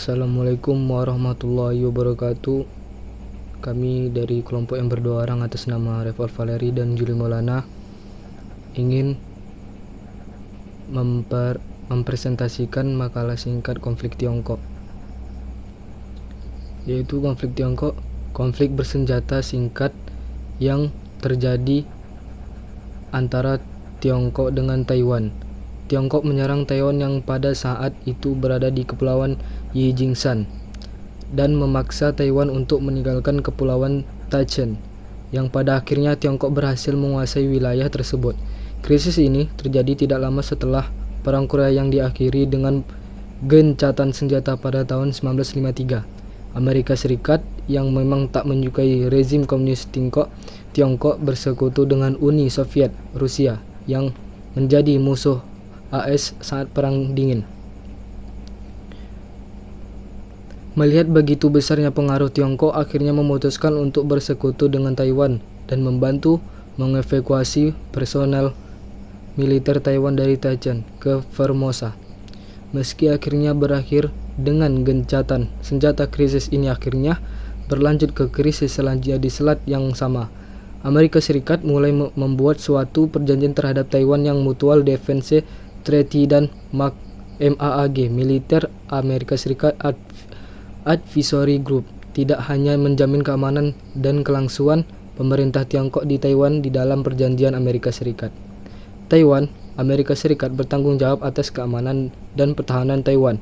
Assalamualaikum warahmatullahi wabarakatuh. Kami dari kelompok yang berdua orang atas nama Reval Valeri dan Juli Maulana ingin mempresentasikan makalah singkat konflik Tiongkok, yaitu konflik Tiongkok, konflik bersenjata singkat yang terjadi antara Tiongkok dengan Taiwan. Tiongkok menyerang Taiwan yang pada saat itu berada di Kepulauan Yijingsan dan memaksa Taiwan untuk meninggalkan Kepulauan Taichen, yang pada akhirnya Tiongkok berhasil menguasai wilayah tersebut. Krisis ini terjadi tidak lama setelah Perang Korea yang diakhiri dengan gencatan senjata pada tahun 1953. Amerika Serikat yang memang tak menyukai rezim komunis Tiongkok bersekutu dengan Uni Soviet Rusia yang menjadi musuh AS saat Perang Dingin. Melihat begitu besarnya pengaruh Tiongkok, akhirnya memutuskan untuk bersekutu dengan Taiwan dan membantu mengevakuasi personel militer Taiwan dari Taichen ke Formosa. Meski akhirnya berakhir dengan gencatan senjata, krisis ini akhirnya berlanjut ke krisis selanjutnya di selat yang sama. Amerika Serikat mulai membuat suatu perjanjian terhadap Taiwan yang Mutual Defense Treaty dan MAAG, Militer Amerika Serikat Advisory Group, tidak hanya menjamin keamanan dan kelangsungan pemerintah Tiongkok di Taiwan di dalam perjanjian Amerika Serikat. Taiwan, Amerika Serikat bertanggung jawab atas keamanan dan pertahanan Taiwan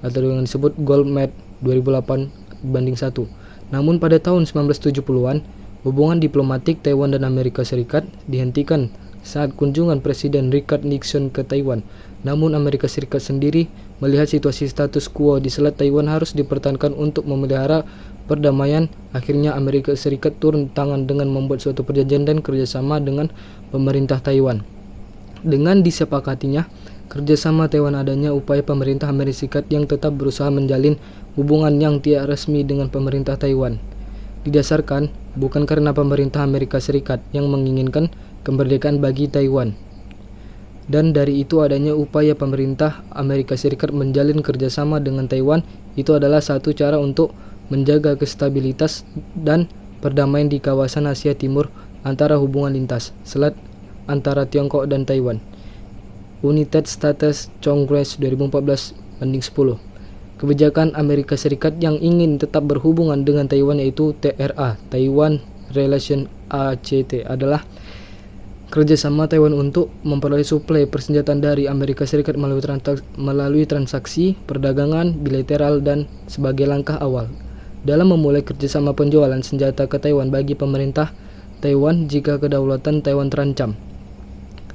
atau yang disebut GOLDMED 2008:1. Namun pada tahun 1970-an, hubungan diplomatik Taiwan dan Amerika Serikat dihentikan saat kunjungan Presiden Richard Nixon ke Taiwan. Namun Amerika Serikat sendiri melihat situasi status quo di Selat Taiwan harus dipertahankan untuk memelihara perdamaian. Akhirnya Amerika Serikat turun tangan dengan membuat suatu perjanjian dan kerjasama dengan pemerintah Taiwan. Dengan disepakatinya kerjasama Taiwan, adanya upaya pemerintah Amerika Serikat yang tetap berusaha menjalin hubungan yang tidak resmi dengan pemerintah Taiwan. Didasarkan bukan karena pemerintah Amerika Serikat yang menginginkan kemerdekaan bagi Taiwan, dan dari itu adanya upaya pemerintah Amerika Serikat menjalin kerjasama dengan Taiwan. Itu adalah satu cara untuk menjaga kestabilitas dan perdamaian di kawasan Asia Timur antara hubungan lintas selat antara Tiongkok dan Taiwan. United States Congress 2014:10. Kebijakan Amerika Serikat yang ingin tetap berhubungan dengan Taiwan, yaitu TRA, Taiwan Relation ACT, adalah kerjasama Taiwan untuk memperoleh suplai persenjataan dari Amerika Serikat melalui transaksi perdagangan bilateral dan sebagai langkah awal dalam memulai kerjasama penjualan senjata ke Taiwan bagi pemerintah Taiwan jika kedaulatan Taiwan terancam.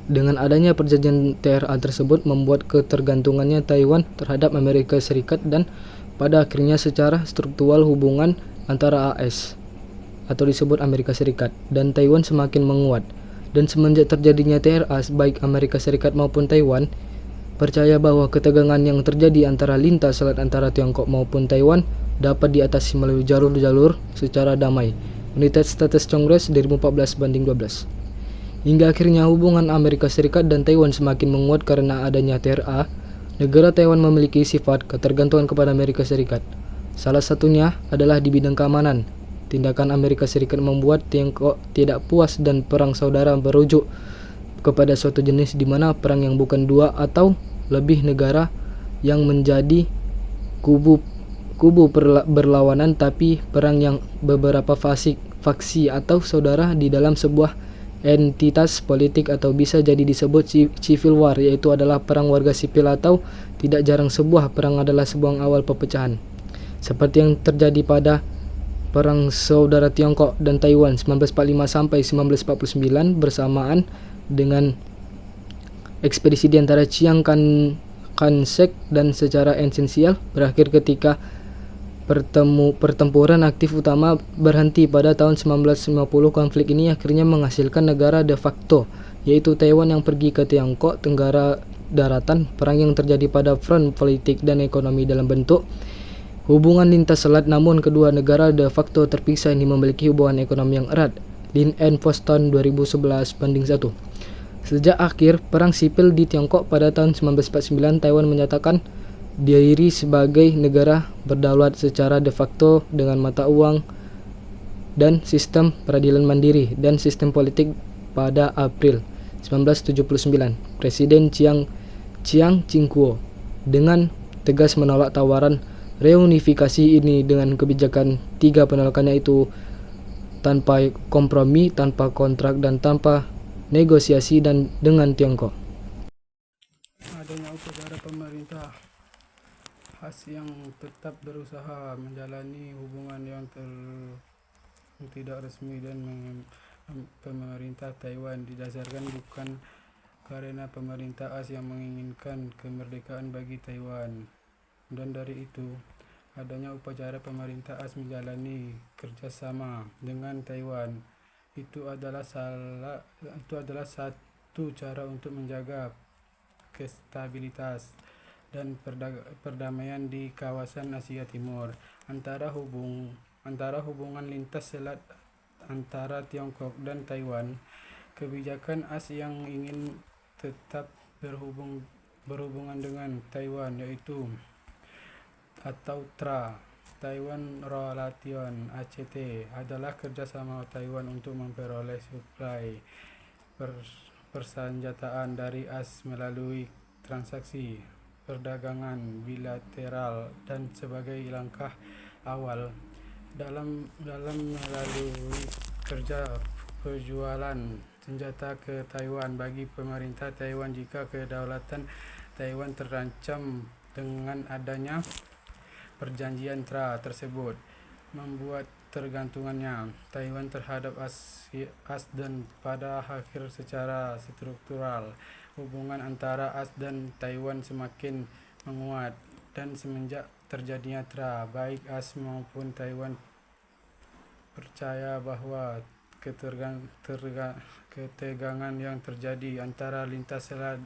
Dengan adanya perjanjian TRA tersebut membuat ketergantungannya Taiwan terhadap Amerika Serikat, dan pada akhirnya secara struktural hubungan antara AS atau disebut Amerika Serikat dan Taiwan semakin menguat. Dan semenjak terjadinya TRA, baik Amerika Serikat maupun Taiwan percaya bahwa ketegangan yang terjadi antara lintas selat antara Tiongkok maupun Taiwan dapat diatasi melalui jalur-jalur secara damai. United States Congress 2014:12. Hingga akhirnya hubungan Amerika Serikat dan Taiwan semakin menguat karena adanya TRA. Negara Taiwan memiliki sifat ketergantungan kepada Amerika Serikat. Salah satunya adalah di bidang keamanan. Tindakan Amerika Serikat membuat Tiongkok tidak puas dan perang saudara merujuk kepada suatu jenis di mana perang yang bukan dua atau lebih negara yang menjadi kubu berlawanan, tapi perang yang beberapa faksi atau saudara di dalam sebuah entitas politik, atau bisa jadi disebut civil war, yaitu adalah perang warga sipil, atau tidak jarang sebuah perang adalah sebuah awal perpecahan, seperti yang terjadi pada Perang Saudara Tiongkok dan Taiwan 1945 sampai 1949 bersamaan dengan ekspedisi di antara Chiang Kai-shek, dan secara esensial berakhir ketika pertempuran aktif utama berhenti pada tahun 1950. Konflik ini akhirnya menghasilkan negara de facto, yaitu Taiwan yang pergi ke Tiongkok Tenggara Daratan. Perang yang terjadi pada front politik dan ekonomi dalam bentuk hubungan lintas selat, namun kedua negara de facto terpisah ini memiliki hubungan ekonomi yang erat. Lin and Poston 2011:1. Sejak akhir perang sipil di Tiongkok pada tahun 1949, Taiwan menyatakan diri sebagai negara berdaulat secara de facto dengan mata uang dan sistem peradilan mandiri dan sistem politik pada April 1979. Presiden Chiang Ching-kuo dengan tegas menolak tawaran reunifikasi ini dengan kebijakan tiga penolakannya itu tanpa kompromi, tanpa kontrak, dan tanpa negosiasi dengan Tiongkok. Adanya upacara pemerintah khas yang tetap berusaha menjalani hubungan yang tidak resmi dan pemerintah Taiwan didasarkan bukan karena pemerintah AS yang menginginkan kemerdekaan bagi Taiwan, dan dari itu adanya upacara pemerintah AS menjalani kerjasama dengan Taiwan itu adalah satu cara untuk menjaga stabilitas dan perdamaian di kawasan Asia Timur. Antara hubungan lintas selat antara Tiongkok dan Taiwan, kebijakan AS yang ingin tetap berhubungan dengan Taiwan yaitu atau TRA, Taiwan Relation ACT, adalah kerjasama Taiwan untuk memperoleh suplai persenjataan dari AS melalui transaksi perdagangan bilateral, dan sebagai langkah awal dalam melalui kerja penjualan senjata ke Taiwan bagi pemerintah Taiwan jika kedaulatan Taiwan terancam. Dengan adanya perjanjian TRA tersebut membuat tergantungannya Taiwan terhadap AS dan pada akhir secara struktural hubungan antara AS dan Taiwan semakin menguat, dan semenjak terjadinya TRA, baik AS maupun Taiwan percaya bahwa ketegangan yang terjadi antara lintas selat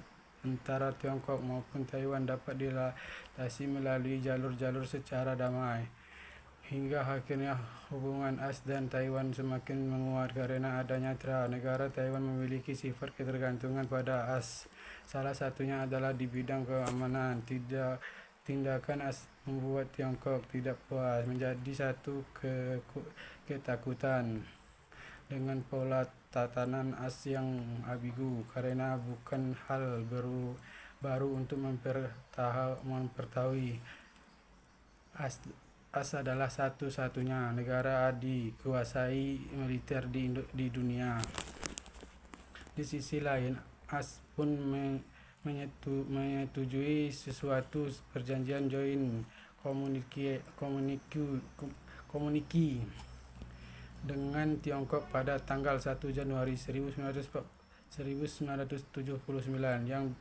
antara Tiongkok maupun Taiwan dapat diatasi melalui jalur-jalur secara damai. Hingga akhirnya hubungan AS dan Taiwan semakin menguat karena adanya TRA. Negara Taiwan memiliki sifat ketergantungan pada AS. Salah satunya adalah di bidang keamanan. Tindakan AS membuat Tiongkok tidak puas, menjadi satu ketakutan dengan pola tatanan AS yang ambigu, karena bukan hal baru untuk mempertahui AS adalah satu-satunya negara dikuasai militer di dunia. Di sisi lain, AS pun menyetujui sesuatu perjanjian joint communique dengan Tiongkok pada tanggal 1 Januari 1979 yang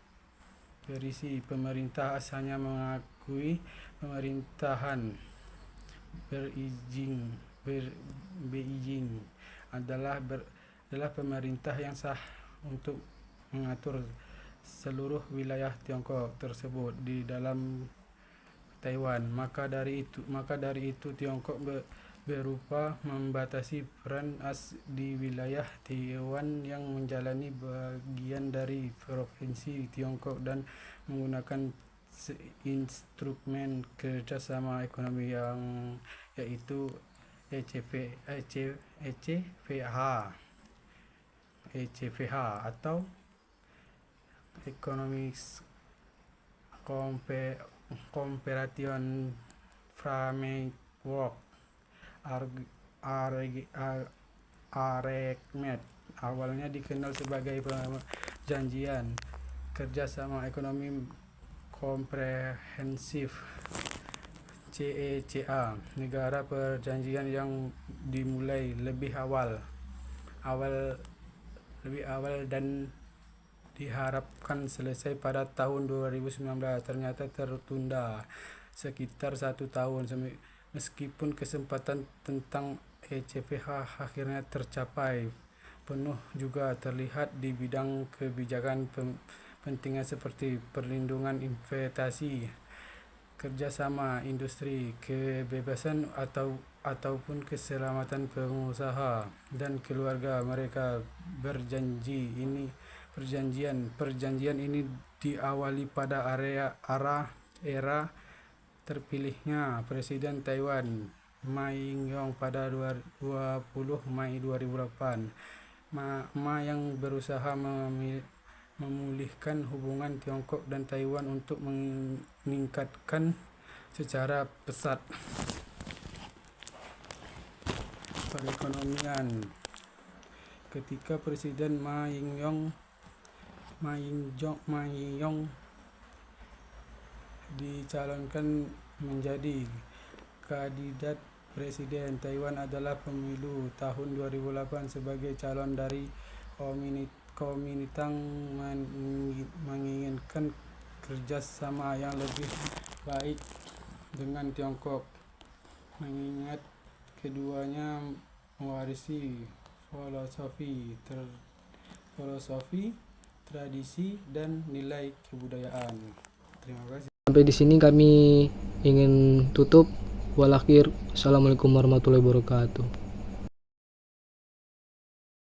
berisi pemerintah AS hanya mengakui pemerintahan Beijing adalah pemerintah yang sah untuk mengatur seluruh wilayah Tiongkok tersebut di dalam Taiwan. Maka dari itu Tiongkok berupa membatasi peran AS di wilayah Taiwan yang menjalani bagian dari provinsi Tiongkok dan menggunakan instrumen kerjasama ekonomi yang yaitu ECFH atau Economic Cooperation Framework Arrangement, awalnya dikenal sebagai perjanjian kerjasama ekonomi komprehensif CECA. Negara perjanjian yang dimulai lebih awal dan diharapkan selesai pada tahun 2019 ternyata tertunda sekitar 1 tahun. Meskipun kesepakatan tentang ECFH akhirnya tercapai, penuh juga terlihat di bidang kebijakan penting seperti perlindungan investasi, kerjasama industri, kebebasan ataupun keselamatan pengusaha dan keluarga. Mereka perjanjian ini diawali pada arah era terpilihnya Presiden Taiwan Ma Ying-jeou pada 20 Mei 2008. Ma yang berusaha memulihkan hubungan Tiongkok dan Taiwan untuk meningkatkan secara pesat perekonomian. Ketika Presiden Ma Ying-jeou dicalonkan menjadi kandidat presiden Taiwan adalah pemilu tahun 2008 sebagai calon dari Kuomintang menginginkan kerjasama yang lebih baik dengan Tiongkok, mengingat keduanya mewarisi filosofi, tradisi, dan nilai kebudayaan. Terima kasih. Sampai di sini kami ingin tutup. Walakhir. Assalamualaikum warahmatullahi wabarakatuh.